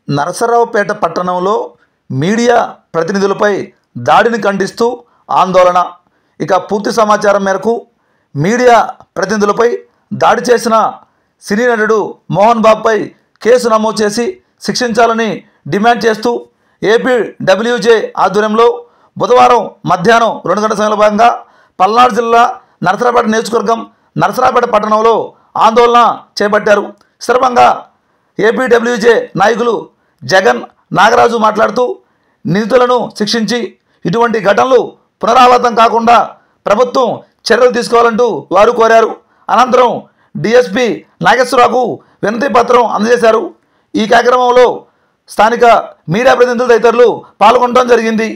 నరసరావుపేట పట్టణంలో మీడియా ప్రతినిధులపై దాడిని ఖండిస్తూ ఆందోళన. ఇక పూర్తి సమాచారం మేరకు మీడియా ప్రతినిధులపై దాడి చేసిన సినీ నటుడు మోహన్ బాబుపై కేసు నమోదు చేసి శిక్షించాలని డిమాండ్ చేస్తూ ఏపీడబ్ల్యూజే ఆధ్వర్యంలో బుధవారం మధ్యాహ్నం 2 గంటల సమయంలో భాగంగా పల్నాడు జిల్లా నరసరావుపేట నియోజకవర్గం నరసరావుపేట పట్టణంలో ఆందోళన చేపట్టారు. సందర్భంగా ఏపీడబ్ల్యూజే నాయకులు జగన్, నాగరాజు మాట్లాడుతూ నిందితులను శిక్షించి ఇటువంటి ఘటనలు పునరావృతం కాకుండా ప్రభుత్వం చర్యలు తీసుకోవాలంటూ వారు కోరారు. అనంతరం డీఎస్పీ నాగేశ్వరరావుకు వినతి పత్రం అందజేశారు. ఈ కార్యక్రమంలో స్థానిక మీడియా ప్రతినిధులు తదితరులు పాల్గొనడం జరిగింది.